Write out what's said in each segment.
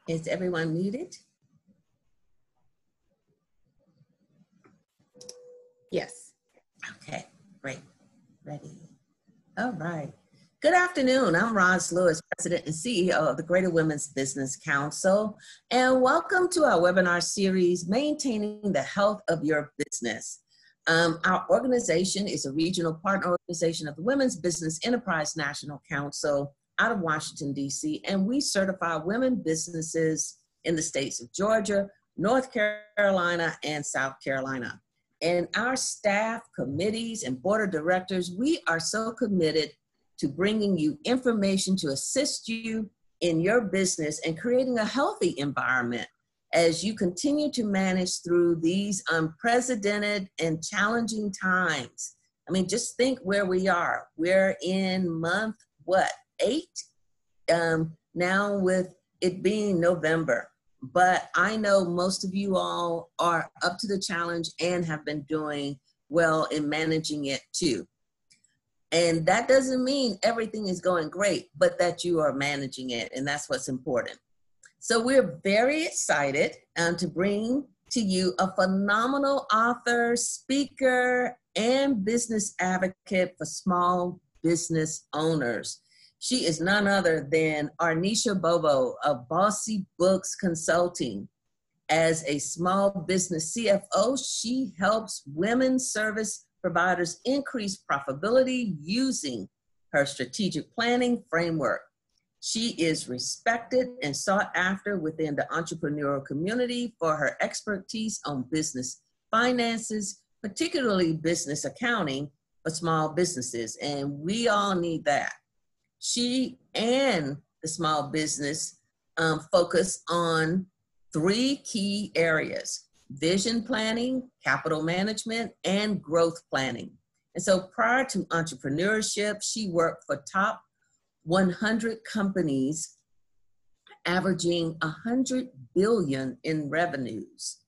Is everyone muted? Yes. Okay, great. Ready. All right. Good afternoon. I'm Roz Lewis, President and CEO of the Greater Women's Business Council, and welcome to our webinar series, Maintaining the Health of Your Business. Our organization is a regional partner organization of the Women's Business Enterprise National Council out of Washington, D.C., and we certify women businesses in the states of Georgia, North Carolina, and South Carolina. And our staff, committees, and board of directors, we are so committed to bringing you information to assist you in your business and creating a healthy environment as you continue to manage through these unprecedented and challenging times. I mean, just think where we are. We're in month, 8? Now with it being November. But I know most of you all are up to the challenge and have been doing well in managing it too. And that doesn't mean everything is going great, but that you are managing it, and that's what's important. So we're very excited to bring to you a phenomenal author, speaker, and business advocate for small business owners. She is none other than Arnesha Bobo of Bausy Books Consulting. As a small business CFO, she helps women service providers increase profitability using her strategic planning framework. She is respected and sought after within the entrepreneurial community for her expertise on business finances, particularly business accounting for small businesses, and we all need that. She and the small business focus on 3 key areas: vision planning, capital management, and growth planning. And so prior to entrepreneurship, she worked for top 100 companies, averaging 100 billion in revenues.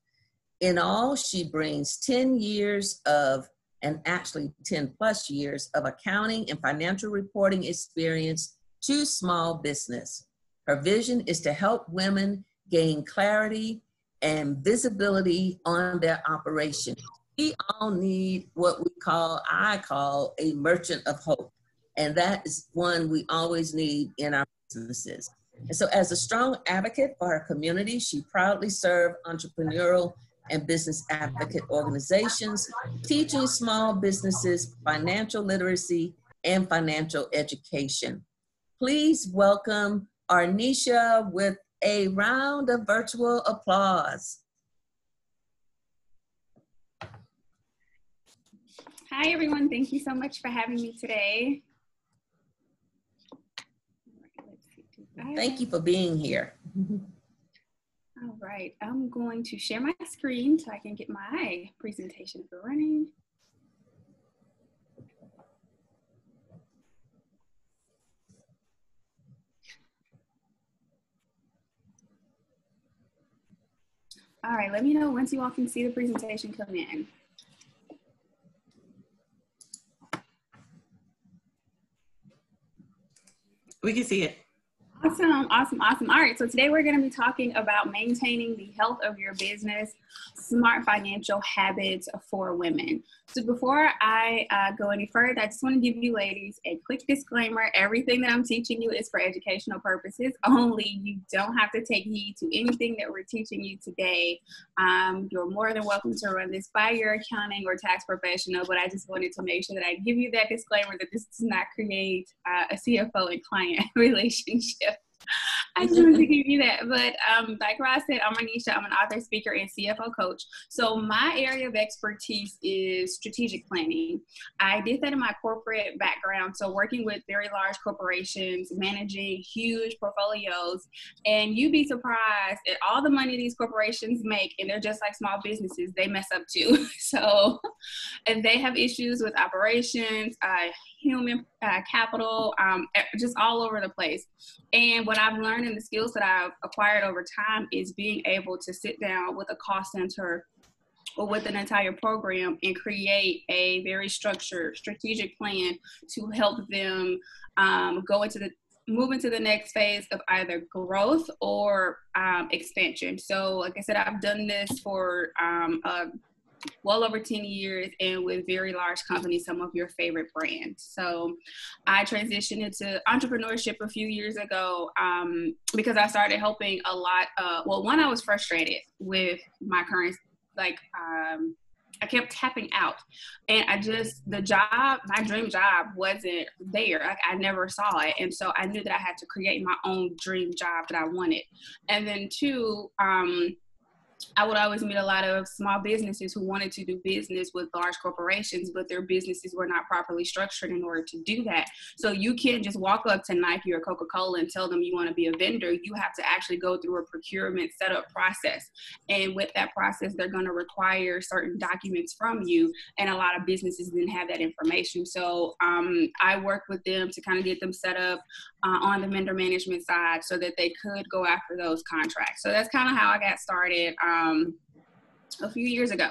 In all, she brings 10 years of, and actually 10 plus years of accounting and financial reporting experience to small business. Her vision is to help women gain clarity and visibility on their operation. We all need what I call a merchant of hope. And that is one we always need in our businesses. And so as a strong advocate for her community, she proudly served entrepreneurial and business advocate organizations, teaching small businesses financial literacy and financial education. Please welcome Arnesha with a round of virtual applause. Hi, everyone. Thank you so much for having me today. Thank you for being here. All right, I'm going to share my screen so I can get my presentation running. All right, let me know once you all can see the presentation come in. We can see it. Awesome, awesome, awesome. All right, so today we're going to be talking about maintaining the health of your business, smart financial habits for women. So before I go any further, I just want to give you ladies a quick disclaimer. Everything that I'm teaching you is for educational purposes only. You don't have to take heed to anything that we're teaching you today. You're more than welcome to run this by your accounting or tax professional, but I just wanted to make sure that I give you that disclaimer that this does not create a CFO and client relationship. I just wanted to give you that. But like Ross said, I'm Arnesha. I'm an author, speaker, and CFO coach. So my area of expertise is strategic planning. I did that in my corporate background. So working with very large corporations, managing huge portfolios. And you'd be surprised at all the money these corporations make. And they're just like small businesses. They mess up too. So, and they have issues with operations, human capital, just all over the place. And what I've learned and the skills that I've acquired over time is being able to sit down with a cost center or with an entire program and create a very structured strategic plan to help them go into moving to the next phase of either growth or expansion. So like I said, I've done this for well over 10 years and with very large companies, some of your favorite brands. So I transitioned into entrepreneurship a few years ago because I started helping a lot. One, I was frustrated with my current, I kept tapping out, and my dream job wasn't there. Like, I never saw it. And so I knew that I had to create my own dream job that I wanted. And then two, I would always meet a lot of small businesses who wanted to do business with large corporations, but their businesses were not properly structured in order to do that. So you can't just walk up to Nike or Coca-Cola and tell them you want to be a vendor. You have to actually go through a procurement setup process. And with that process, they're going to require certain documents from you. And a lot of businesses didn't have that information. So I worked with them to kind of get them set up on the vendor management side so that they could go after those contracts. So that's kind of how I got started a few years ago.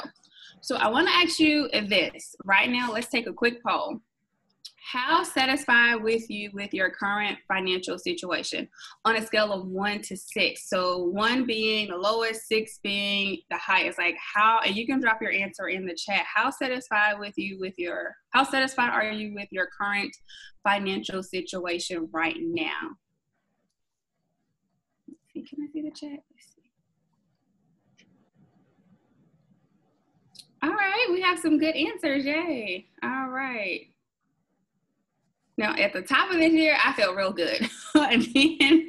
So I want to ask you this right now. Let's take a quick poll. How satisfied with your current financial situation on a scale of 1 to 6? So 1 being the lowest, 6 being the highest. Like, how, and you can drop your answer in the chat. How satisfied are you with your current financial situation right now? Let's see, can I see the chat? Let's see. All right, we have some good answers. Yay. All right. Now, at the top of this year, I felt real good. And then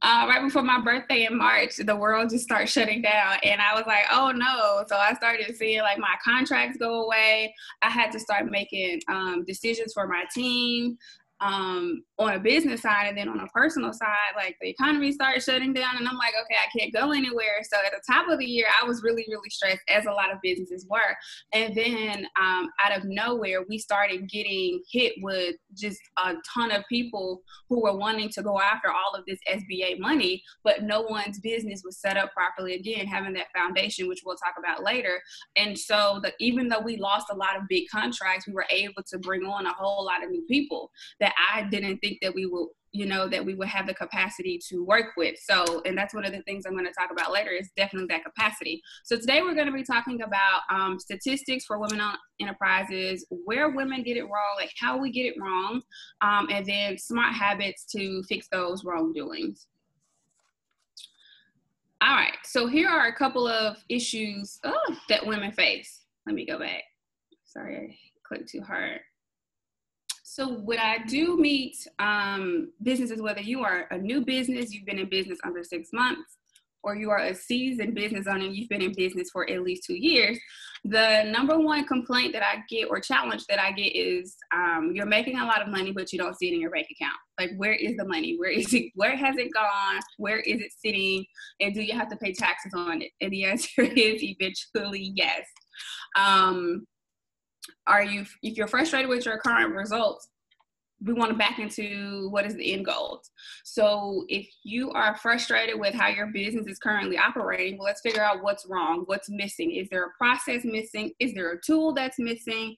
right before my birthday in March, the world just started shutting down. And I was like, oh, no. So I started seeing, like, my contracts go away. I had to start making decisions for my team on a business side. And then on a personal side, like, the economy started shutting down. And I'm like, okay, I can't go anywhere. So at the top of the year, I was really, really stressed, as a lot of businesses were. And then out of nowhere, we started getting hit with just a ton of people who were wanting to go after all of this SBA money, but no one's business was set up properly. Again, having that foundation, which we'll talk about later. And so even though we lost a lot of big contracts, we were able to bring on a whole lot of new people that I didn't think that we will, that we would have the capacity to work with. So, and that's one of the things I'm going to talk about later, is definitely that capacity. So today we're going to be talking about statistics for women-owned enterprises, where women get it wrong, like how we get it wrong, and then smart habits to fix those wrongdoings. All right, so here are a couple of issues that women face. Let me go back. Sorry, I clicked too hard. So when I do meet businesses, whether you are a new business, you've been in business under 6 months, or you are a seasoned business owner and you've been in business for at least 2 years, the number one complaint that I get, or challenge that I get, is you're making a lot of money, but you don't see it in your bank account. Like, where is the money? Where is it? Where has it gone? Where is it sitting? And do you have to pay taxes on it? And the answer is eventually yes. If you're frustrated with your current results, we want to back into what is the end goal. So if you are frustrated with how your business is currently operating, well, let's figure out what's wrong, what's missing. Is there a process missing? Is there a tool that's missing?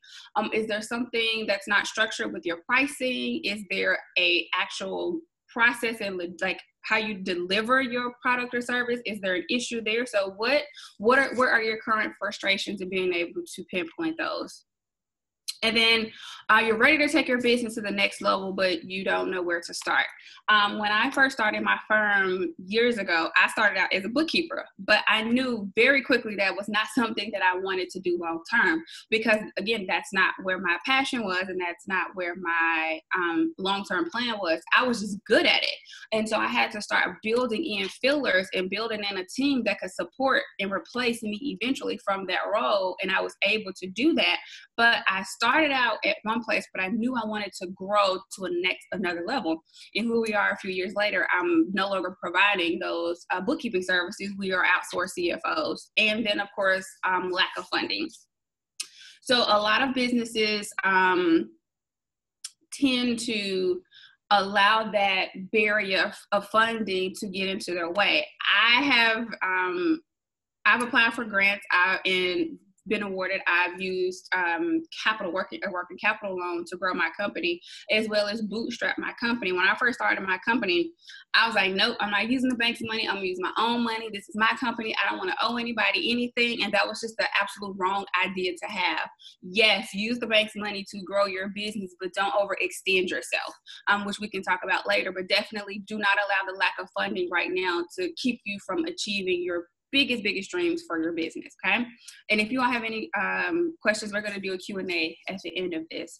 Is there something that's not structured with your pricing? Is there a actual process and like how you deliver your product or service? Is there an issue there? So what are your current frustrations, and being able to pinpoint those? And then you're ready to take your business to the next level, but you don't know where to start. When I first started my firm years ago, I started out as a bookkeeper, but I knew very quickly that was not something that I wanted to do long term, because again, that's not where my passion was, and that's not where my long-term plan was. I was just good at it. And so I had to start building in fillers and building in a team that could support and replace me eventually from that role. And I was able to do that. But I started out at one place, but I knew I wanted to grow to another level. And who we are a few years later, I'm no longer providing those bookkeeping services. We are outsourced CFOs. And then, of course, lack of funding. So a lot of businesses tend to allow that barrier of funding to get into their way. I've applied for grants, and been awarded. I've used working capital loan to grow my company, as well as bootstrap my company. When I first started my company, I was like, nope, I'm not using the bank's money. I'm gonna use my own money. This is my company. I don't want to owe anybody anything. And that was just the absolute wrong idea to have. Yes, use the bank's money to grow your business, but don't overextend yourself, which we can talk about later. But definitely do not allow the lack of funding right now to keep you from achieving your biggest dreams for your business. Okay. And if you all have any questions, we're going to do a Q&A at the end of this.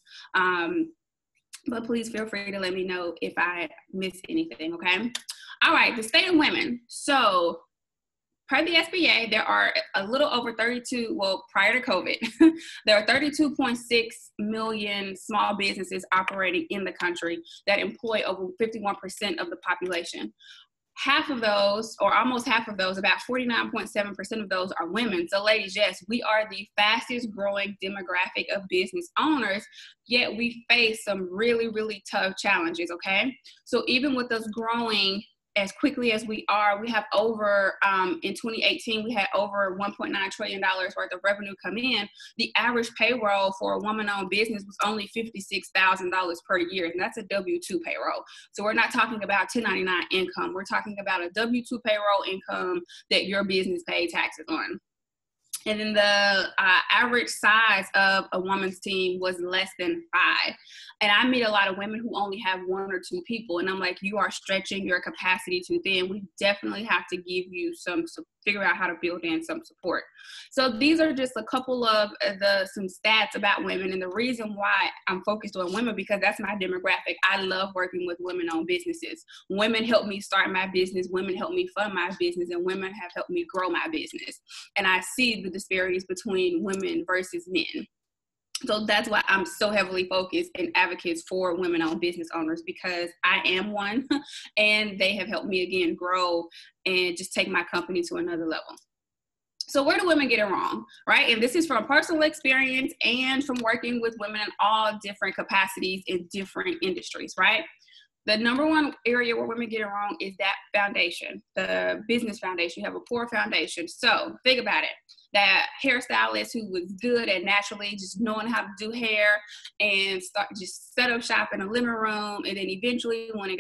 But please feel free to let me know if I miss anything. Okay. All right. The state of women. So per the SBA, there are a little over 32, well, prior to COVID, there are 32.6 million small businesses operating in the country that employ over 51% of the population. Half of those, or almost half of those, about 49.7% of those are women. So ladies, yes, we are the fastest growing demographic of business owners, yet we face some really, really tough challenges, okay? So even with us growing as quickly as we are, we have over, in 2018, we had over $1.9 trillion worth of revenue come in. The average payroll for a woman-owned business was only $56,000 per year, and that's a W-2 payroll. So we're not talking about 1099 income. We're talking about a W-2 payroll income that your business paid taxes on. And then the average size of a woman's team was less than 5. And I meet a lot of women who only have 1 or 2 people. And I'm like, you are stretching your capacity too thin. We definitely have to give you figure out how to build in some support. So these are just a couple of some stats about women. And the reason why I'm focused on women, because that's my demographic. I love working with women-owned businesses. Women help me start my business. Women help me fund my business. And women have helped me grow my business. And I see the disparities between women versus men. So that's why I'm so heavily focused and advocates for women-owned business owners, because I am one, and they have helped me, again, grow and just take my company to another level. So where do women get it wrong, right? And this is from personal experience and from working with women in all different capacities in different industries, right? The number one area where women get it wrong is that foundation, the business foundation. You have a poor foundation. So think about it. That hairstylist who was good at naturally just knowing how to do hair and just set up shop in a living room, and then eventually when it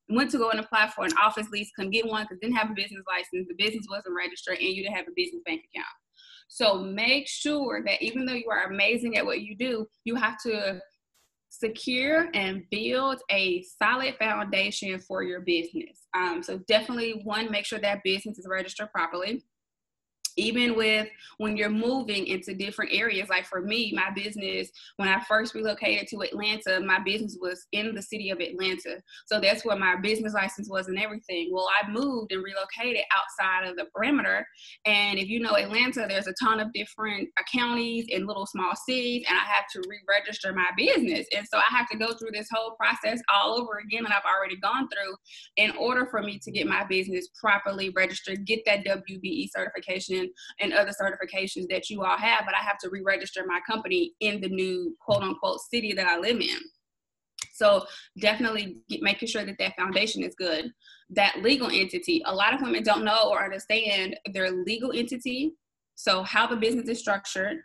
went to go and apply for an office lease, couldn't get one because didn't have a business license, the business wasn't registered, and you didn't have a business bank account. So make sure that even though you are amazing at what you do, you have to secure and build a solid foundation for your business. So definitely, one, make sure that business is registered properly. Even when you're moving into different areas, like for me, my business, when I first relocated to Atlanta, my business was in the city of Atlanta. So that's where my business license was and everything. Well, I moved and relocated outside of the perimeter. And if you know Atlanta, there's a ton of different counties and little small cities, and I have to re-register my business. And so I have to go through this whole process all over again that I've already gone through in order for me to get my business properly registered, get that WBE certification and other certifications that you all have, but I have to re-register my company in the new quote unquote city that I live in. So definitely making sure that that foundation is good. That legal entity, a lot of women don't know or understand their legal entity. So how the business is structured,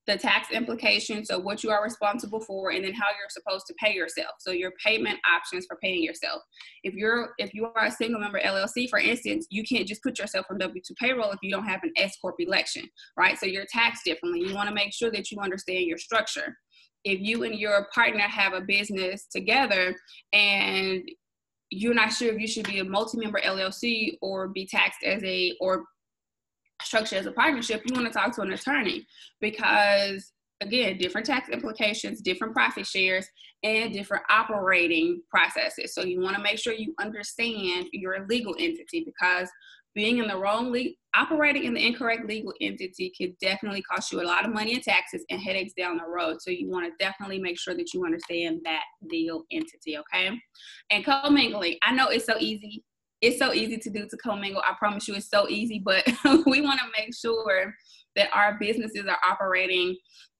the tax implications, so what you are responsible for, and then how you're supposed to pay yourself. So your payment options for paying yourself. If you are a single member LLC, for instance, you can't just put yourself on W-2 payroll if you don't have an S-Corp election, right? So you're taxed differently. You want to make sure that you understand your structure. If you and your partner have a business together and you're not sure if you should be a multi-member LLC or be taxed or structure as a partnership, you want to talk to an attorney, because again, different tax implications, different profit shares, and different operating processes. So you want to make sure you understand your legal entity, because being in the wrong operating in the incorrect legal entity could definitely cost you a lot of money in taxes and headaches down the road. So you want to definitely make sure that you understand that legal entity, okay? And commingling, I know it's so easy. It's so easy to do, to commingle. I promise you it's so easy, but we want to make sure that our businesses are operating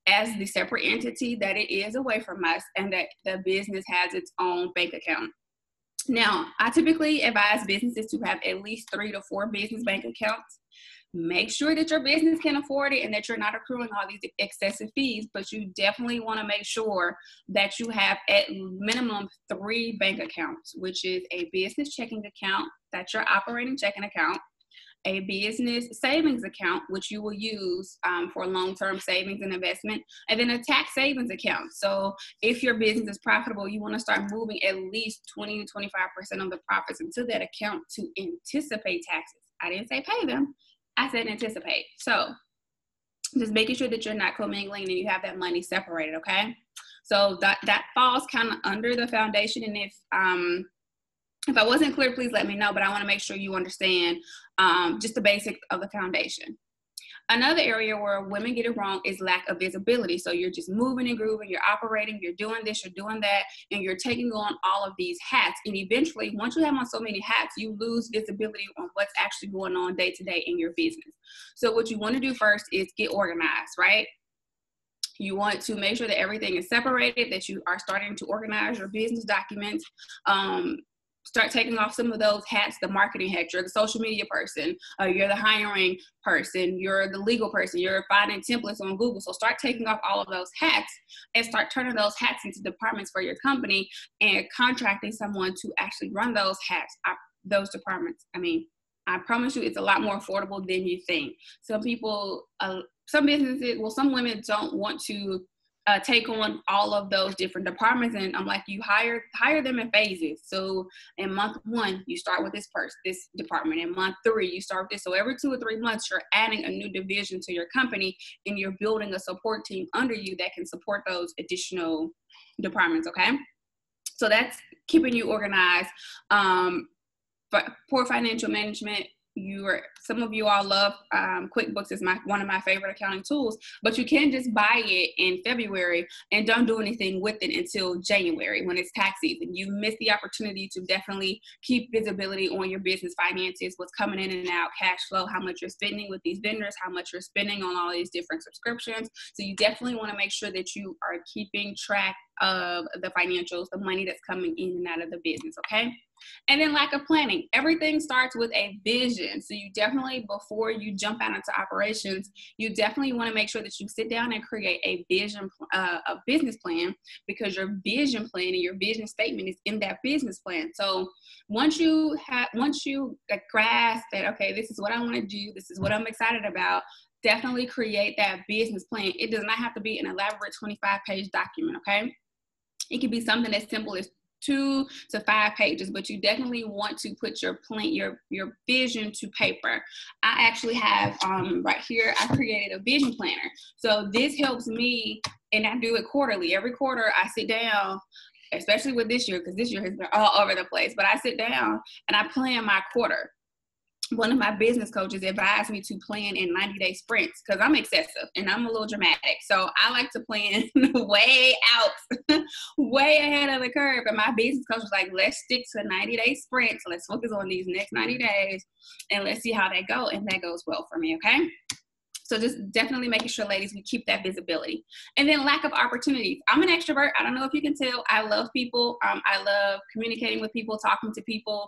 as the separate entity that it is away from us, and that the business has its own bank account. Now, I typically advise businesses to have at least 3 to 4 business bank accounts. Make sure that your business can afford it and that you're not accruing all these excessive fees, but you definitely want to make sure that you have at minimum 3 bank accounts, which is a business checking account, that's your operating checking account, a business savings account, which you will use for long-term savings and investment, and then a tax savings account. So if your business is profitable, you want to start moving at least 20 to 25% of the profits into that account to anticipate taxes. I didn't say pay them. I said anticipate. So just making sure that you're not commingling and you have that money separated, okay? So that falls kind of under the foundation. And if I wasn't clear, please let me know, but I want to make sure you understand just the basics of the foundation. Another area where women get it wrong is lack of visibility. So you're just moving and grooving, you're operating, you're doing this, you're doing that, and you're taking on all of these hats. And eventually, once you have on so many hats, you lose visibility on what's actually going on day to day in your business. So what you want to do first is get organized, right? You want to make sure that everything is separated, that you are starting to organize your business documents. Start taking off some of those hats, the marketing hat. You're the social media person, you're the hiring person, you're the legal person, you're finding templates on Google. So start taking off all of those hats and start turning those hats into departments for your company and contracting someone to actually run those hats, those departments. I mean, I promise you it's a lot more affordable than you think. Some people, some businesses, well, some women don't want to take on all of those different departments, and I'm like, you hire them in phases. So in month 1, you start with this department. In month 3, you start with this. So every 2 or 3 months, you're adding a new division to your company, and you're building a support team under you that can support those additional departments. Okay, so that's keeping you organized. But poor financial management. Some of you all love QuickBooks is one of my favorite accounting tools, but you can just buy it in February and don't do anything with it until January when it's tax season. You miss the opportunity to definitely keep visibility on your business finances, what's coming in and out, cash flow, how much you're spending with these vendors, how much you're spending on all these different subscriptions. So you definitely want to make sure that you are keeping track of the financials, the money that's coming in and out of the business, okay? And then lack of planning. Everything starts with a vision. So you definitely, before you jump out into operations, you definitely want to make sure that you sit down and create a vision, a business plan, because your vision plan and your vision statement is in that business plan. So once you grasp that, okay, this is what I want to do, this is what I'm excited about, definitely create that business plan. It does not have to be an elaborate 25-page document, okay? It could be something as simple as 2 to 5 pages, but you definitely want to put your plan, your vision to paper. I actually have right here, I created a vision planner. So this helps me, and I do it quarterly. Every quarter I sit down, especially with this year, because this year has been all over the place, but I sit down and I plan my quarter. One of my business coaches advised me to plan in 90-day sprints because I'm excessive and I'm a little dramatic. So I like to plan way out, way ahead of the curve. And my business coach was like, let's stick to 90-day sprints. Let's focus on these next 90 days and let's see how they go. And that goes well for me, okay? So just definitely making sure, ladies, we keep that visibility. And then lack of opportunities. I'm an extrovert. I don't know if you can tell. I love people. I love communicating with people, talking to people.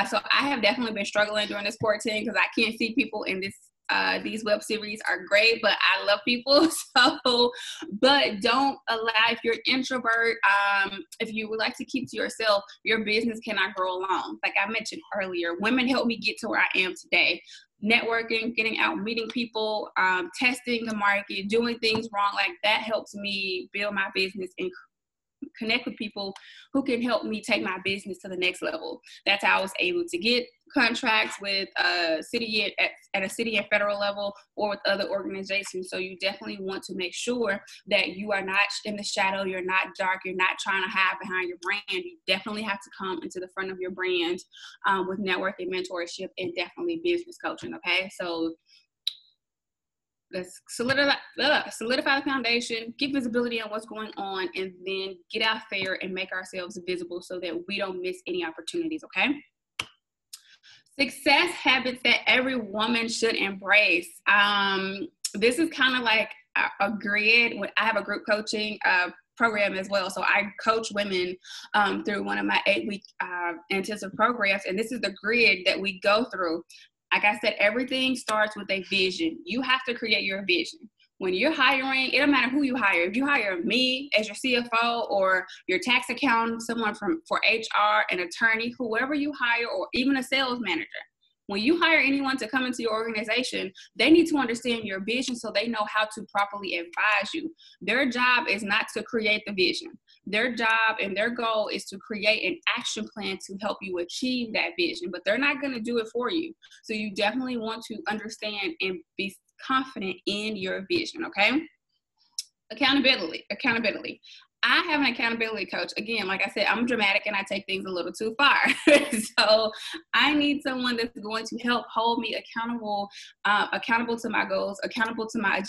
So I have definitely been struggling during this quarantine because I can't see people in this. These web series are great, but I love people. So, but don't allow, if you're an introvert, if you would like to keep to yourself, your business cannot grow alone. Like I mentioned earlier, women helped me get to where I am today. Networking, getting out, meeting people, testing the market, doing things wrong, like that helps me build my business and connect with people who can help me take my business to the next level. That's how I was able to get contracts with city at a city and federal level or with other organizations. So you definitely want to make sure that you are not in the shadow, you're not dark, you're not trying to hide behind your brand. You definitely have to come into the front of your brand with networking, mentorship, and definitely business coaching, okay? So let's solidify the foundation, get visibility on what's going on, and then get out there and make ourselves visible so that we don't miss any opportunities, okay? Success habits that every woman should embrace. This is kind of like a grid. I have a group coaching program as well. So I coach women through one of my 8-week intensive programs. And this is the grid that we go through. Like I said, everything starts with a vision. You have to create your vision. When you're hiring, it don't matter who you hire. If you hire me as your CFO or your tax accountant, someone for HR, an attorney, whoever you hire, or even a sales manager, when you hire anyone to come into your organization, they need to understand your vision so they know how to properly advise you. Their job is not to create the vision. Their job and their goal is to create an action plan to help you achieve that vision, but they're not going to do it for you. So you definitely want to understand and be confident in your vision, okay? Accountability. I have an accountability coach. Again, like I said, I'm dramatic and I take things a little too far. So I need someone that's going to help hold me accountable to my goals, accountable to my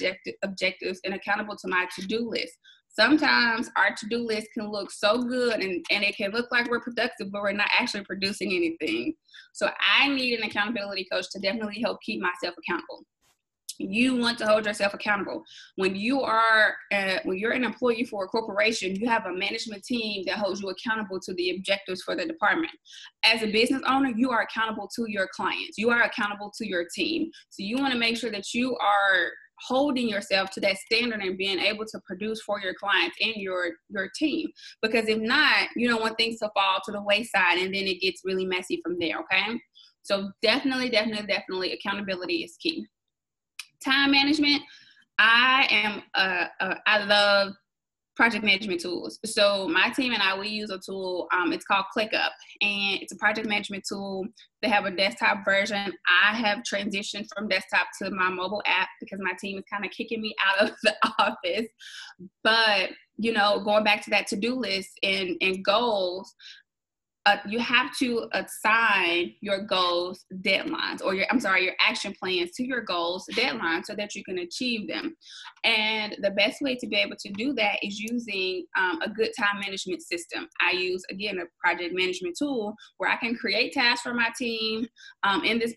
objectives, and accountable to my to-do list. Sometimes our to-do list can look so good and it can look like we're productive, but we're not actually producing anything. So I need an accountability coach to definitely help keep myself accountable. You want to hold yourself accountable. When you're an employee for a corporation, you have a management team that holds you accountable to the objectives for the department. As a business owner, you are accountable to your clients. You are accountable to your team. So you want to make sure that you are holding yourself to that standard and being able to produce for your clients and your team. Because if not, you don't want things to fall to the wayside and then it gets really messy from there, okay? So definitely accountability is key. Time management. I love project management tools. So my team and we use a tool. It's called ClickUp, and it's a project management tool. They have a desktop version. I have transitioned from desktop to my mobile app because my team is kind of kicking me out of the office. But, going back to that to-do list and goals, you have to assign your goals deadlines, or your action plans to your goals deadlines so that you can achieve them. And the best way to be able to do that is using a good time management system. I use, again, a project management tool where I can create tasks for my team in this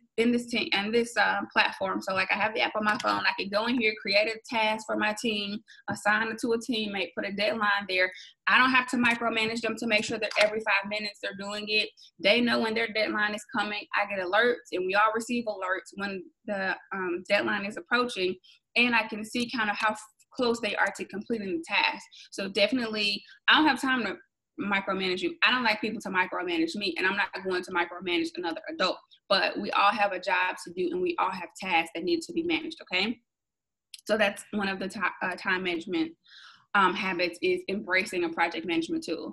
platform. So like I have the app on my phone, I can go in here, create a task for my team, assign it to a teammate, put a deadline there. I don't have to micromanage them to make sure that every 5 minutes they're doing it. They know when their deadline is coming. I get alerts, and we all receive alerts when the deadline is approaching, and I can see kind of how close they are to completing the task. So definitely, I don't have time to micromanage you. I don't like people to micromanage me, and I'm not going to micromanage another adult. But we all have a job to do, and we all have tasks that need to be managed, okay? So that's one of the time management habits, is embracing a project management tool.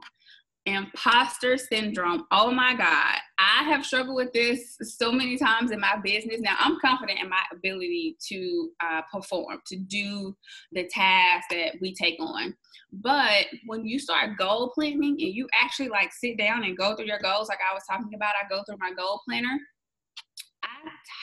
Imposter syndrome. Oh my God. I have struggled with this so many times in my business. Now, I'm confident in my ability to perform, to do the tasks that we take on. But when you start goal planning and you actually sit down and go through your goals, like I was talking about, I go through my goal planner. I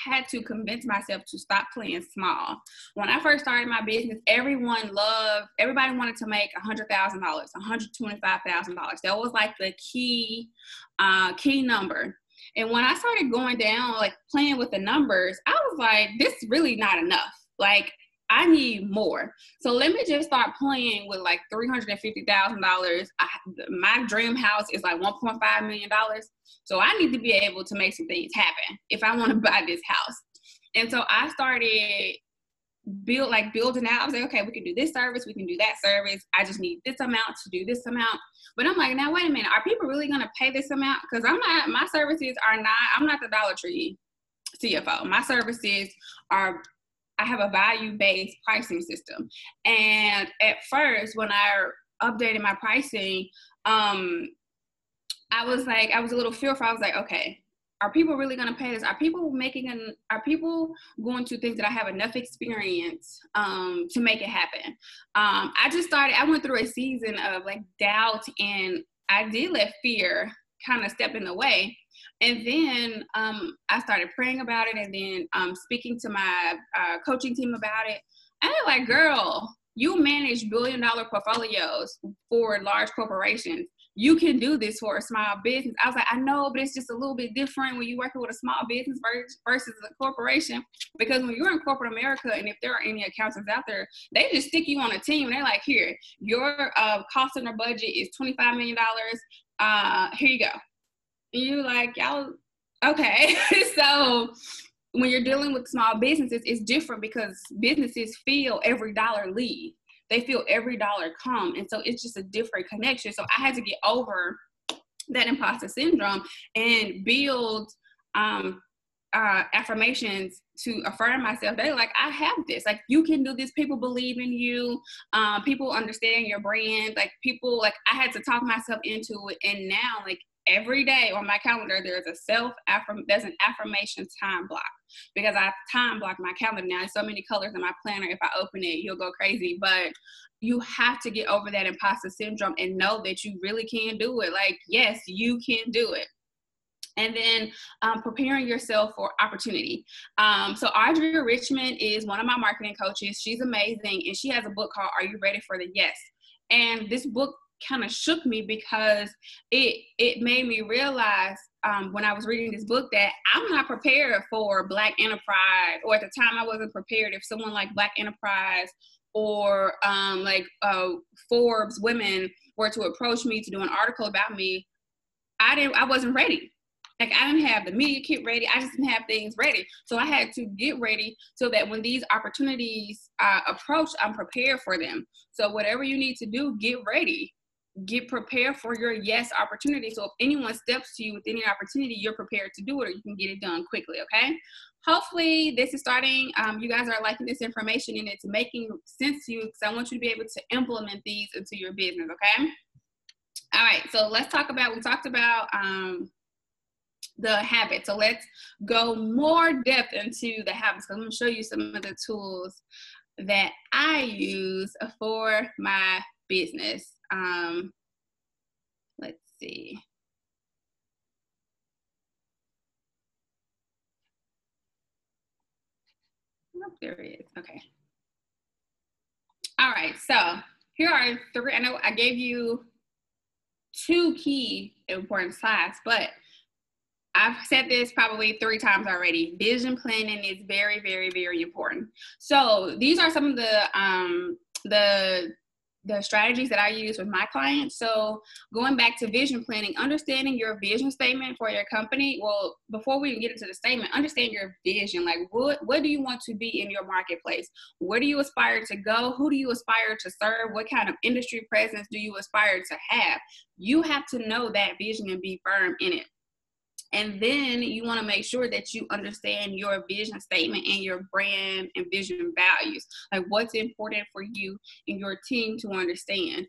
had to convince myself to stop playing small. When I first started my business, everybody wanted to make $100,000, $125,000. That was the key number. And when I started going down, playing with the numbers, I was like, this is really not enough. I need more. So let me just start playing with $350,000. My dream house is $1.5 million. So I need to be able to make some things happen if I want to buy this house. And so I started building out. I was like, okay, we can do this service. We can do that service. I just need this amount to do this amount. But I'm like, now, wait a minute. Are people really going to pay this amount? Because my services are not, I'm not the Dollar Tree CFO. My services are, I have a value-based pricing system. And at first, when I updated my pricing, I was a little fearful. I was like, okay, are people really going to pay this? Are people going to think that I have enough experience to make it happen? I went through a season of doubt, and I did let fear kind of step in the way. And then I started praying about it, and then speaking to my coaching team about it. And they're like, girl, you manage billion-dollar portfolios for large corporations. You can do this for a small business. I was like, I know, but it's just a little bit different when you're working with a small business versus a corporation. Because when you're in corporate America, and if there are any accountants out there, they just stick you on a team. And they're like, here, your cost center budget is $25 million. Here you go. And you're like, y'all, okay. So when you're dealing with small businesses, it's different because businesses feel every dollar leave. They feel every dollar come. And so it's just a different connection. So I had to get over that imposter syndrome and build affirmations to affirm myself. They're like, I have this. Like, you can do this. People believe in you. People understand your brand. Like, people, like, I had to talk myself into it. And now, like, every day on my calendar, there's an affirmation time block, because I time block my calendar now. There's so many colors in my planner. If I open it, you'll go crazy. But you have to get over that imposter syndrome and know that you really can do it. Like, yes, you can do it. And then preparing yourself for opportunity. So Audrey Richmond is one of my marketing coaches. She's amazing. And she has a book called Are You Ready for the Yes? And this book kind of shook me because it made me realize when I was reading this book that I'm not prepared for Black Enterprise, or at the time I wasn't prepared if someone like Black Enterprise or Forbes women were to approach me to do an article about me. I wasn't ready. Like, I didn't have the media kit ready. I just didn't have things ready. So I had to get ready so that when these opportunities approach, I'm prepared for them. So whatever you need to do, get ready. Get prepared for your yes opportunity. So if anyone steps to you with any opportunity, you're prepared to do it, or you can get it done quickly, okay? Hopefully this is starting, you guys are liking this information and it's making sense to you, because I want you to be able to implement these into your business, okay? All right, so we talked about the habits. So let's go more depth into the habits, because I'm going to show you some of the tools that I use for my business. Let's see. Oh, there it is. Okay. All right. So here are three. I know I gave you 2 key important slides, but I've said this probably 3 times already. Vision planning is very, very, very important. So these are some of the strategies that I use with my clients. So going back to vision planning, understanding your vision statement for your company. Well, before we even get into the statement, understand your vision. Like, what do you want to be in your marketplace? Where do you aspire to go? Who do you aspire to serve? What kind of industry presence do you aspire to have? You have to know that vision and be firm in it. And then you want to make sure that you understand your vision statement and your brand and vision values. Like, what's important for you and your team to understand.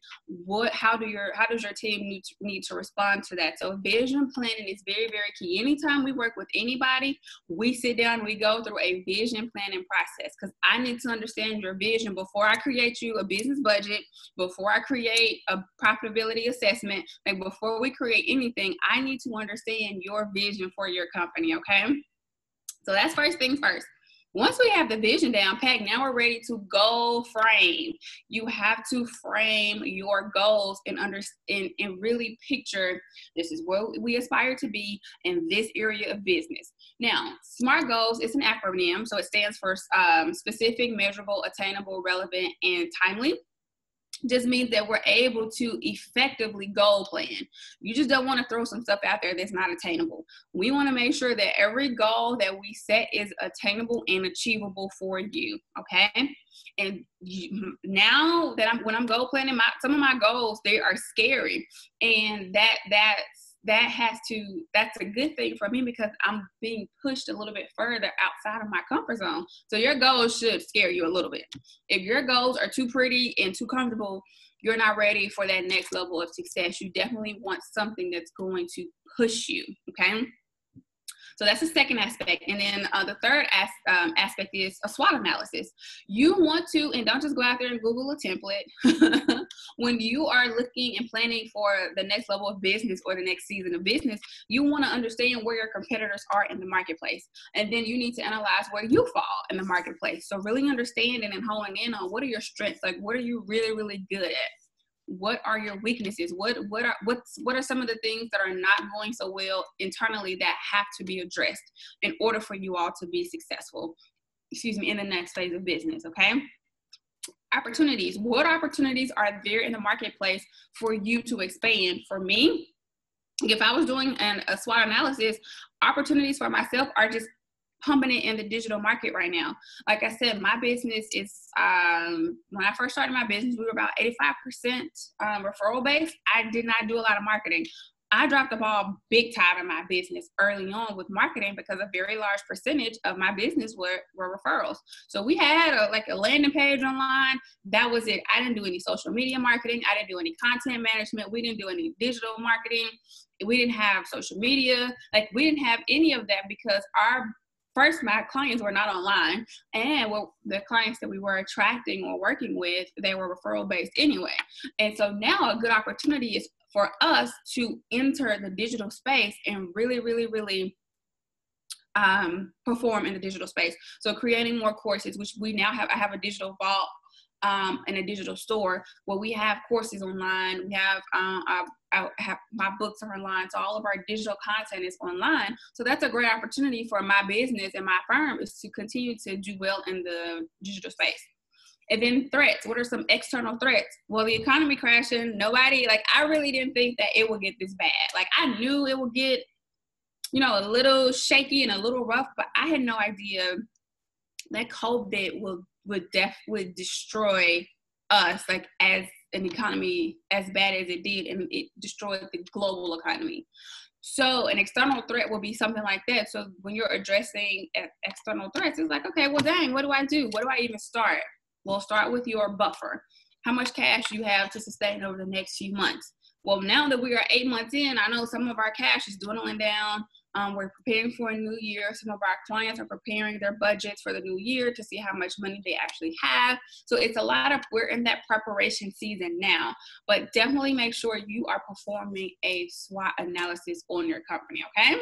How does your team need to respond to that? So vision planning is very, very key. Anytime we work with anybody, we sit down, we go through a vision planning process, because I need to understand your vision before I create you a business budget, before I create a profitability assessment. Like, before we create anything, I need to understand your vision for your company, okay? So that's first things first. Once we have the vision down pat, now we're ready to goal frame. You have to frame your goals and understand and really picture, this is where we aspire to be in this area of business. Now, SMART goals is an acronym, so it stands for specific, measurable, attainable, relevant, and timely. Just means that we're able to effectively goal plan. You just don't want to throw some stuff out there that's not attainable. We want to make sure that every goal that we set is attainable and achievable for you, okay? And now that when I'm goal planning, some of my goals, they are scary, and that's a good thing for me, because I'm being pushed a little bit further outside of my comfort zone. So your goals should scare you a little bit. If your goals are too pretty and too comfortable, you're not ready for that next level of success. You definitely want something that's going to push you, okay? So that's the second aspect. And then the third aspect is a SWOT analysis. You want to, and don't just go out there and Google a template. When you are looking and planning for the next level of business or the next season of business, you want to understand where your competitors are in the marketplace. And then you need to analyze where you fall in the marketplace. So really understanding and honing in on what are your strengths, like what are you really, really good at? What are your weaknesses? What are some of the things that are not going so well internally that have to be addressed in order for you all to be successful, in the next phase of business, okay? Opportunities. What opportunities are there in the marketplace for you to expand? For me, if I was doing a SWOT analysis, opportunities for myself are just pumping it in the digital market right now. Like I said, my business is, when I first started my business, we were about 85% referral based. I did not do a lot of marketing. I dropped the ball big time in my business early on with marketing because a very large percentage of my business were referrals. So we had a landing page online. That was it. I didn't do any social media marketing. I didn't do any content management. We didn't do any digital marketing. We didn't have social media. Like, we didn't have any of that because my clients were not online, and the clients that we were attracting or working with, they were referral based anyway. And so now a good opportunity is for us to enter the digital space and really, really, really perform in the digital space. So creating more courses, which we now have. I have a digital vault and a digital store where we have courses online. We have, my books are online. So all of our digital content is online. So that's a great opportunity for my business and my firm, is to continue to do well in the digital space. And then threats. What are some external threats? Well, the economy crashing. I really didn't think that it would get this bad. Like, I knew it would get, a little shaky and a little rough, but I had no idea that COVID would destroy us, like, as an economy, as bad as it did, and it destroyed the global economy. So an external threat will be something like that. So when you're addressing external threats, it's like, okay, well, dang, what do I do? Where do I even start? Well, start with your buffer. How much cash you have to sustain over the next few months? Well, now that we are 8 months in, I know some of our cash is dwindling down. We're preparing for a new year. Some of our clients are preparing their budgets for the new year to see how much money they actually have. So we're in that preparation season now, but definitely make sure you are performing a SWOT analysis on your company, okay?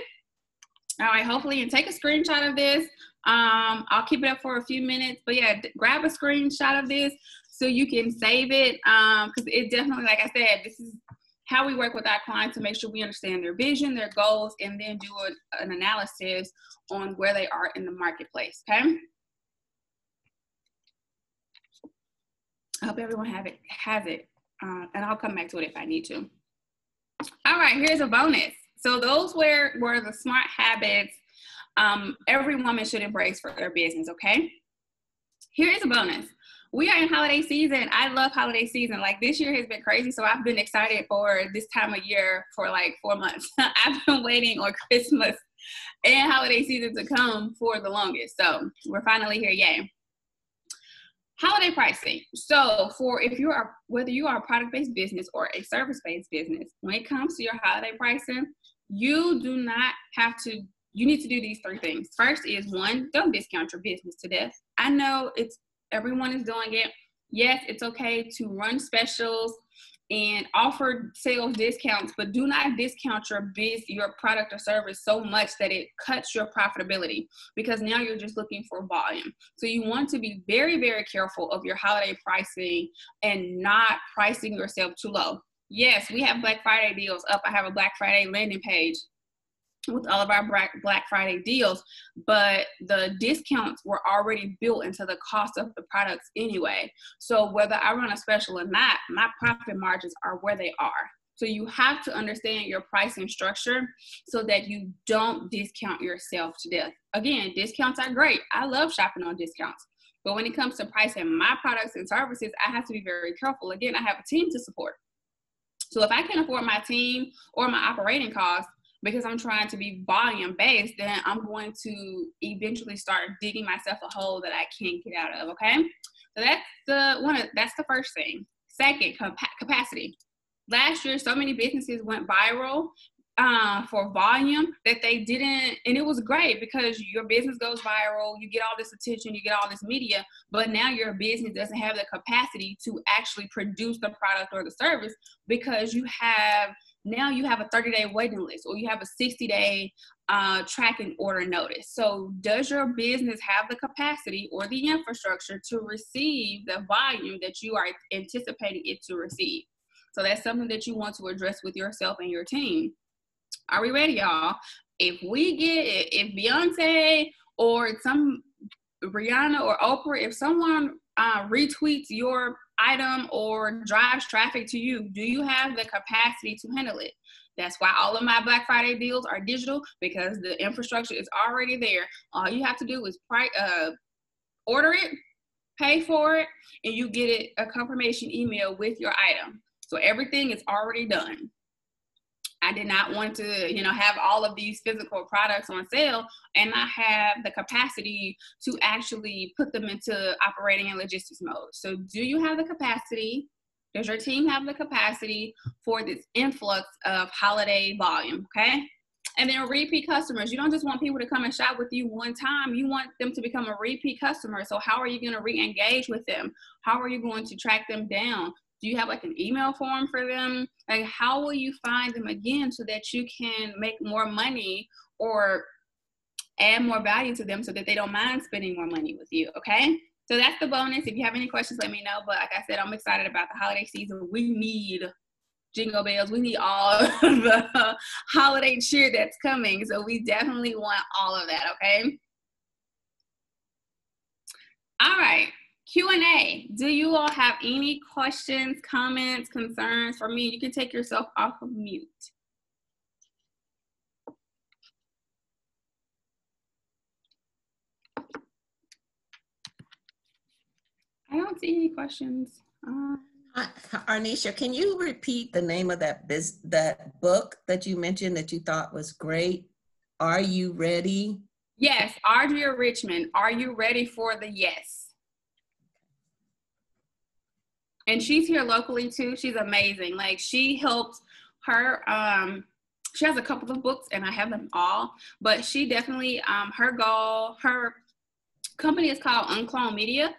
All right, hopefully, and take a screenshot of this. I'll keep it up for a few minutes, but yeah, grab a screenshot of this so you can save it, because it definitely, like I said, this is how we work with our clients to make sure we understand their vision, their goals, and then do an analysis on where they are in the marketplace, okay? I hope everyone has it, and I'll come back to it if I need to. All right, here's a bonus. So those were the smart habits every woman should embrace for their business, okay? Here is a bonus. We are in holiday season. I love holiday season. Like, this year has been crazy, so I've been excited for this time of year for like 4 months. I've been waiting on Christmas and holiday season to come for the longest. So we're finally here, yay. Holiday pricing. So whether you are a product-based business or a service-based business, when it comes to your holiday pricing, you need to do these 3 things. First is, 1, don't discount your business to death. I know everyone is doing it. Yes, it's okay to run specials and offer sales discounts, but do not discount your product or service so much that it cuts your profitability, because now you're just looking for volume. So you want to be very, very careful of your holiday pricing and not pricing yourself too low. Yes, we have Black Friday deals up. I have a Black Friday landing page with all of our Black Friday deals, but the discounts were already built into the cost of the products anyway. So whether I run a special or not, my profit margins are where they are. So you have to understand your pricing structure so that you don't discount yourself to death. Again, discounts are great. I love shopping on discounts. But when it comes to pricing my products and services, I have to be very careful. Again, I have a team to support. So if I can afford my team or my operating costs, because I'm trying to be volume based, then I'm going to eventually start digging myself a hole that I can't get out of, okay? So that's the first thing. Second, capacity. Last year, so many businesses went viral for volume that they didn't, and it was great because your business goes viral, you get all this attention, you get all this media, but now your business doesn't have the capacity to actually produce the product or the service because you have a 30-day waiting list, or you have a 60-day tracking order notice. So does your business have the capacity or the infrastructure to receive the volume that you are anticipating it to receive? So that's something that you want to address with yourself and your team. Are we ready, y'all? If Beyonce or some Rihanna or Oprah, if someone retweets your item or drives traffic to you? Do you have the capacity to handle it? That's why all of my Black Friday deals are digital, because the infrastructure is already there. All you have to do is order it, pay for it, and you get it a confirmation email with your item. So everything is already done. I did not want to, have all of these physical products on sale and not have the capacity to actually put them into operating and logistics mode. So do you have the capacity? Does your team have the capacity for this influx of holiday volume? Okay. And then repeat customers. You don't just want people to come and shop with you one time. You want them to become a repeat customer. So how are you going to re-engage with them? How are you going to track them down? Do you have like an email form for them? Like, how will you find them again so that you can make more money or add more value to them so that they don't mind spending more money with you? Okay. So that's the bonus. If you have any questions, let me know. But like I said, I'm excited about the holiday season. We need jingle bells. We need all of the holiday cheer that's coming. So we definitely want all of that, okay? All right, Q&A. Do you all have any questions, comments, concerns for me? You can take yourself off of mute. I don't see any questions. Arnesha, can you repeat the name of that book that you mentioned that you thought was great? Are You Ready? Yes, Audria Richmond. Are you ready for the yes? And she's here locally too. She's amazing. Like, she helps her. She has a couple of books, and I have them all. But she definitely, her company is called Unclone Media.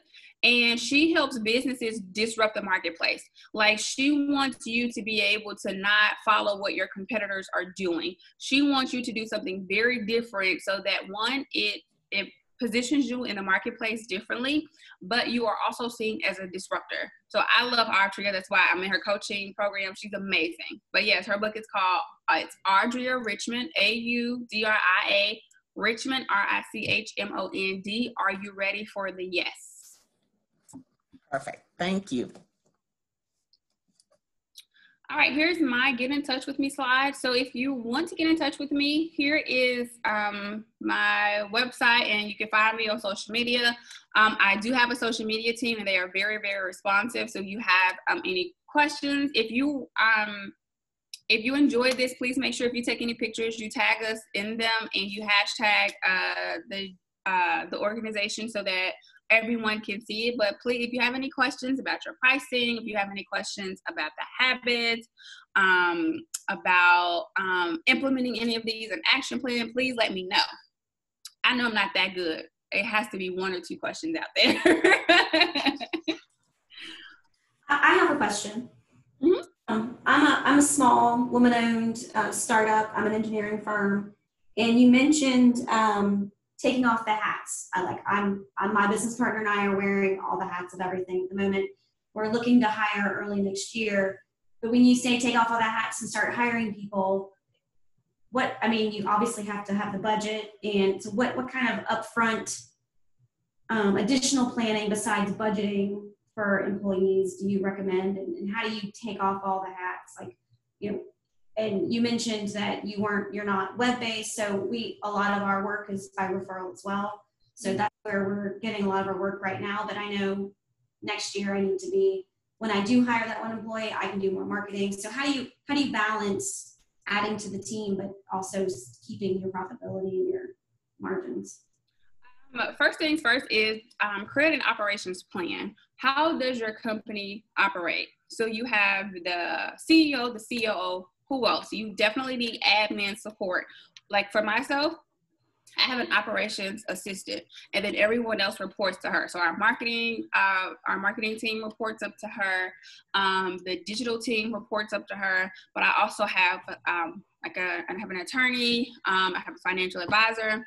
And she helps businesses disrupt the marketplace. Like, she wants you to be able to not follow what your competitors are doing. She wants you to do something very different so that, one, it positions you in the marketplace differently, but you are also seen as a disruptor. So I love Audria. That's why I'm in her coaching program. She's amazing. But yes, her book is called, it's Audria Richmond, A-U-D-R-I-A, Richmond, R-I-C-H-M-O-N-D. Are you ready for the yes? Perfect. Thank you. All right, here's my get in touch with me slide. So if you want to get in touch with me, here is my website, and you can find me on social media. I do have a social media team, and they are very, very responsive. So if you have any questions, if you enjoyed this, please make sure if you take any pictures, you tag us in them, and you hashtag the organization so that everyone can see it. But please, if you have any questions about your pricing, if you have any questions about the habits, about implementing any of these, an action plan, please let me know. I know I'm not that good. It has to be one or two questions out there. I have a question. Mm-hmm. I'm a small woman-owned startup. I'm an engineering firm, and you mentioned taking off the hats. My business partner and I are wearing all the hats of everything at the moment. We're looking to hire early next year. But when you say take off all the hats and start hiring people, you obviously have to have the budget. And so what kind of upfront additional planning besides budgeting for employees do you recommend? And how do you take off all the hats? And you mentioned that you're not web-based, so a lot of our work is by referral as well. So that's where we're getting a lot of our work right now. But I know next year I need to be, when I do hire that one employee, I can do more marketing. So how do you balance adding to the team, but also keeping your profitability and your margins? First things first is create an operations plan. How does your company operate? So you have the CEO, the COO. Who else? You definitely need admin support. Like for myself, I have an operations assistant, and then everyone else reports to her. So our marketing team reports up to her. The digital team reports up to her. But I also have I have an attorney. I have a financial advisor.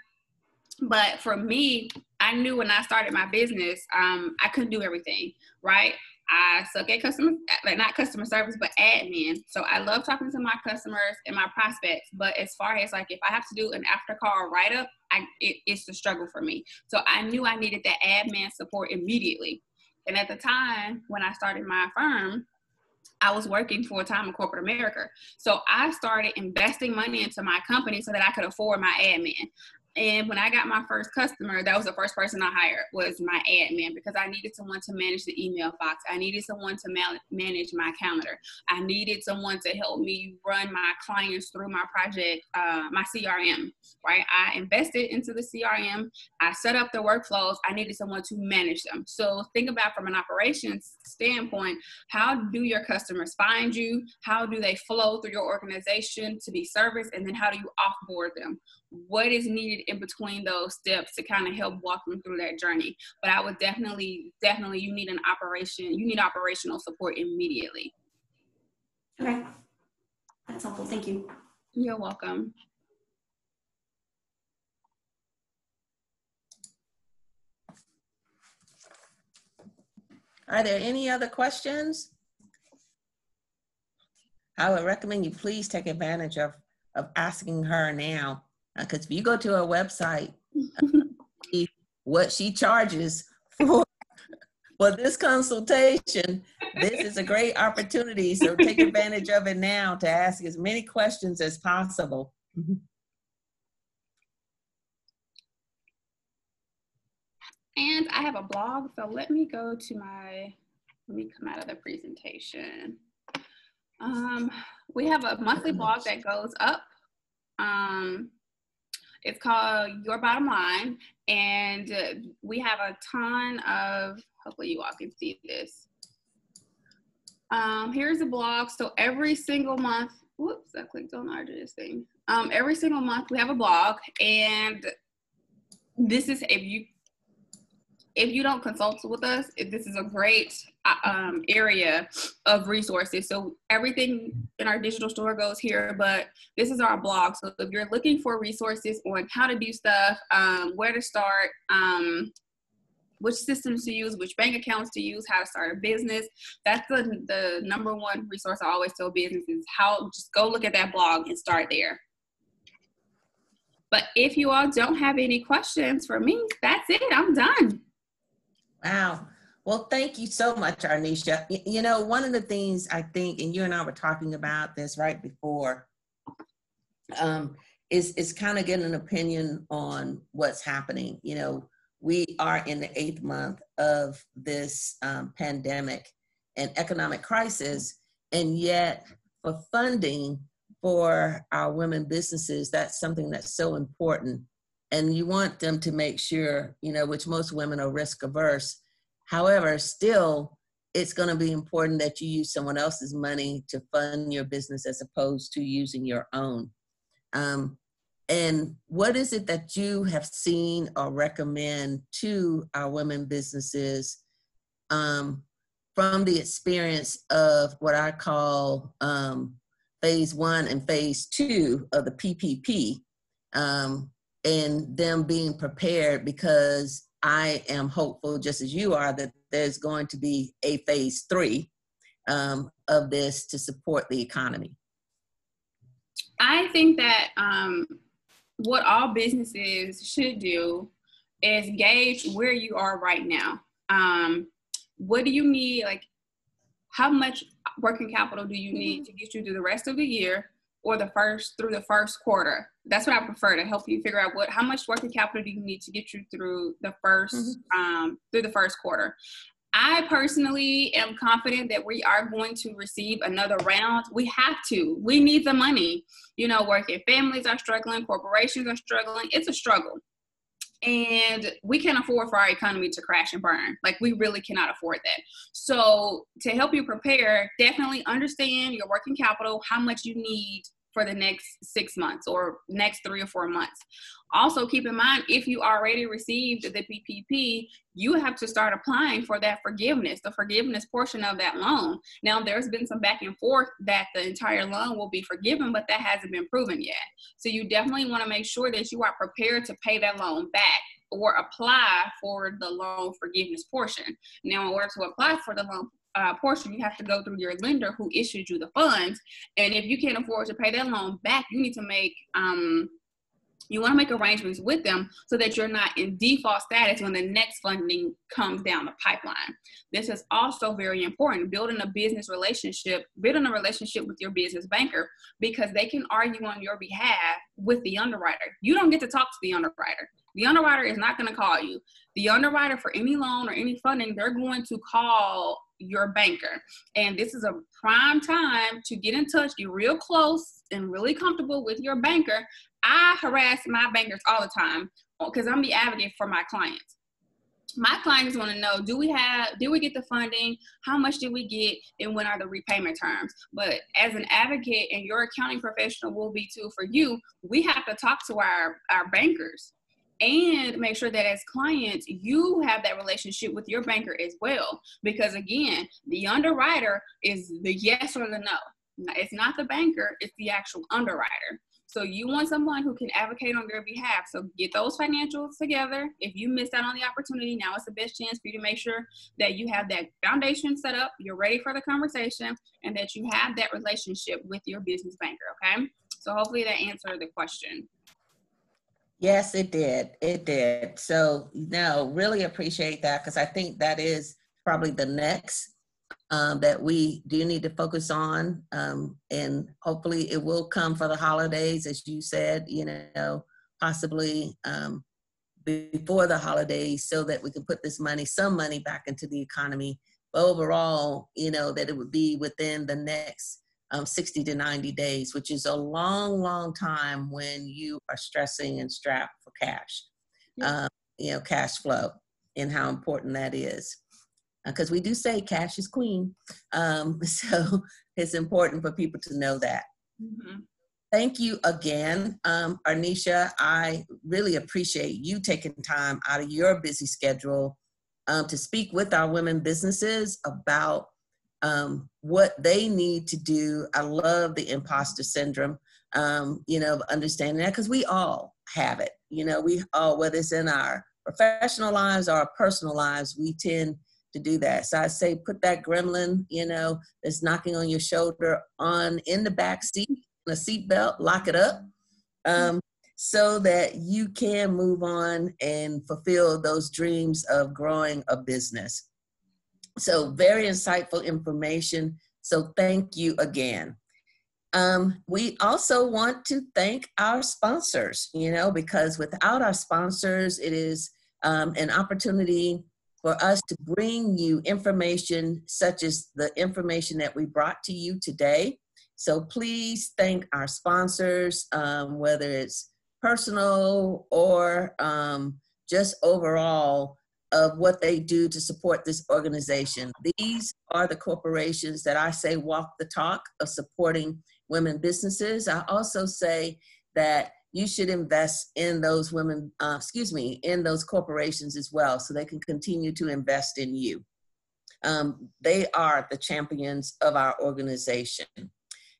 But for me, I knew when I started my business, I couldn't do everything, right? I suck at not customer service, but admin. So I love talking to my customers and my prospects. But as far as if I have to do an after call write up, it's a struggle for me. So I knew I needed that admin support immediately. And at the time when I started my firm, I was working full time in corporate America. So I started investing money into my company so that I could afford my admin. And when I got my first customer, that was the first person I hired, was my admin, because I needed someone to manage the email box. I needed someone to manage my calendar. I needed someone to help me run my clients through my project, my CRM, right? I invested into the CRM. I set up the workflows. I needed someone to manage them. So think about, from an operations standpoint, how do your customers find you? How do they flow through your organization to be serviced? And then how do you offboard them? What is needed in between those steps to kind of help walk them through that journey? But I would definitely, you need operational support immediately. Okay. That's helpful. Thank you. You're welcome. Are there any other questions? I would recommend you please take advantage of asking her now. Because if you go to her website, what she charges for this consultation, this is a great opportunity. So take advantage of it now to ask as many questions as possible. And I have a blog, so let me come out of the presentation. We have a monthly blog that goes up. It's called Your Bottom Line, and we have a ton of, hopefully you all can see this. Here's the blog. So every single month, whoops, I clicked on this thing. Every single month we have a blog, and this is, if you don't consult with us, this is a great area of resources. So everything in our digital store goes here, but this is our blog. So if you're looking for resources on how to do stuff, where to start, which systems to use, which bank accounts to use, how to start a business, that's the number one resource I always tell businesses, just go look at that blog and start there. But if you all don't have any questions for me, that's it, I'm done. Wow. Well, thank you so much, Arnesha. You know, one of the things I think, and you and I were talking about this right before, is kind of getting an opinion on what's happening. You know, we are in the 8th month of this pandemic and economic crisis, and yet for funding for our women businesses, that's something that's so important. And you want them to make sure, you know, which most women are risk averse. However, still, it's going to be important that you use someone else's money to fund your business as opposed to using your own. And what is it that you have seen or recommend to our women businesses from the experience of what I call phase 1 and phase 2 of the PPP? And them being prepared, because I am hopeful, just as you are, that there's going to be a phase 3 of this to support the economy. I think that what all businesses should do is gauge where you are right now. What do you need? Like, how much working capital do you need to get you through the rest of the year, or through the first quarter? That's what I prefer, to help you figure out how much working capital do you need to get you through the first quarter. I personally am confident that we are going to receive another round. We have to. We need the money. You know, working families are struggling, corporations are struggling. It's a struggle. And we can't afford for our economy to crash and burn. Like, we really cannot afford that. So to help you prepare, definitely understand your working capital, how much you need for the next 6 months or next 3 or 4 months. Also, keep in mind, if you already received the PPP, you have to start applying for that forgiveness, the forgiveness portion of that loan. Now, there's been some back and forth that the entire loan will be forgiven, but that hasn't been proven yet. So you definitely want to make sure that you are prepared to pay that loan back or apply for the loan forgiveness portion. Now, in order to apply for the loan portion, you have to go through your lender who issued you the funds. And if you can't afford to pay that loan back, you need to make You want to make arrangements with them so that you're not in default status when the next funding comes down the pipeline. This is also very important, building a relationship with your business banker, because they can argue on your behalf with the underwriter. You don't get to talk to the underwriter. The underwriter is not going to call you. The underwriter for any loan or any funding, they're going to call your banker. And this is a prime time to get in touch, get real close and really comfortable with your banker. I harass my bankers all the time because I'm the advocate for my clients. My clients want to know, did we get the funding? How much did we get? And when are the repayment terms? But as an advocate, and your accounting professional will be too for you, we have to talk to our bankers and make sure that as clients, you have that relationship with your banker as well. Because again, the underwriter is the yes or the no. It's not the banker, it's the actual underwriter. So you want someone who can advocate on your behalf. So get those financials together. If you missed out on the opportunity, now is the best chance for you to make sure that you have that foundation set up, you're ready for the conversation, and that you have that relationship with your business banker, okay? So hopefully that answered the question. Yes, it did. It did. So, no, really appreciate that, because I think that is probably the next that we do need to focus on. And hopefully it will come for the holidays, as you said, possibly before the holidays, so that we can put some money back into the economy. But overall, that it would be within the next 60 to 90 days, which is a long, long time when you are stressing and strapped for cash, cash flow, and how important that is. Because we do say cash is queen. So it's important for people to know that. Mm-hmm. Thank you again, Arnesha. I really appreciate you taking time out of your busy schedule to speak with our women businesses about what they need to do. I love the imposter syndrome, understanding that, because we all have it. We all, whether it's in our professional lives or our personal lives, we tend to do that. So I say, put that gremlin, that's knocking on your shoulder in the back seat, a seatbelt, lock it up, so that you can move on and fulfill those dreams of growing a business. So very insightful information. So thank you again. We also want to thank our sponsors, because without our sponsors, it is an opportunity for us to bring you information such as the information that we brought to you today. So please thank our sponsors, whether it's personal or just overall of what they do to support this organization. These are the corporations that I say walk the talk of supporting women businesses. I also say that you should invest in those in those corporations as well, so they can continue to invest in you. They are the champions of our organization.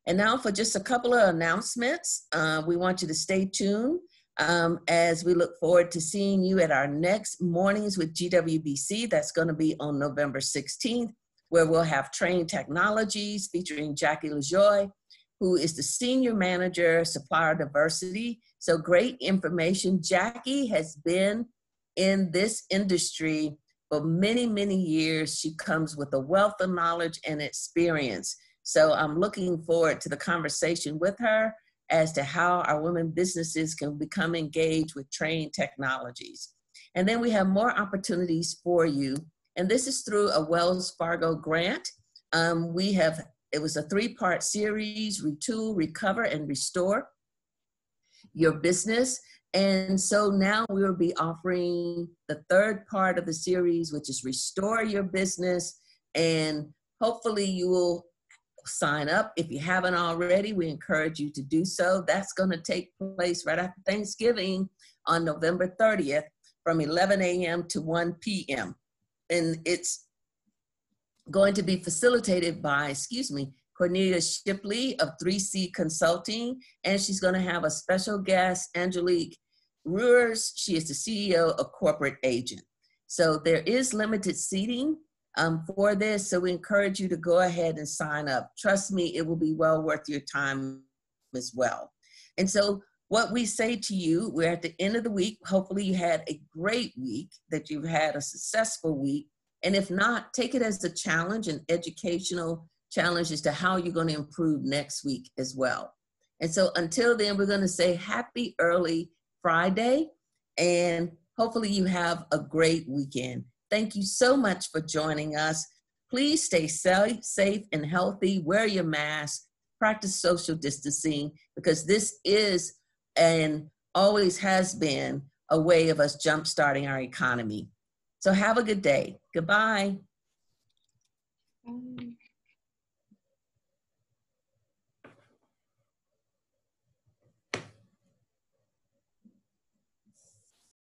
And now for just a couple of announcements, we want you to stay tuned as we look forward to seeing you at our next Mornings with GWBC. That's going to be on November 16th, where we'll have Train Technologies featuring Jackie LaJoy, who is the Senior Manager, Supplier Diversity. So great information. Jackie has been in this industry for many, many years. She comes with a wealth of knowledge and experience. So I'm looking forward to the conversation with her as to how our women businesses can become engaged with Train Technologies. And then we have more opportunities for you. And this is through a Wells Fargo grant. It was a 3-part series: Retool, Recover, and Restore Your Business. And so now we will be offering the 3rd part of the series, which is Restore Your Business. And hopefully you will sign up. If you haven't already, we encourage you to do so. That's going to take place right after Thanksgiving on November 30th from 11 a.m. to 1 p.m. And it's going to be facilitated by, Cornelia Shipley of 3C Consulting, and she's going to have a special guest, Angelique Ruers. She is the CEO of Corporate Agent. So there is limited seating for this, so we encourage you to go ahead and sign up. Trust me, it will be well worth your time as well. And so what we say to you, we're at the end of the week. Hopefully you had a great week, that you've had a successful week. And if not, take it as a challenge, an educational challenge as to how you're going to improve next week as well. And so until then, we're going to say happy early Friday, and hopefully you have a great weekend. Thank you so much for joining us. Please stay safe and healthy, wear your mask, practice social distancing, because this is and always has been a way of us jumpstarting our economy. So have a good day. Goodbye.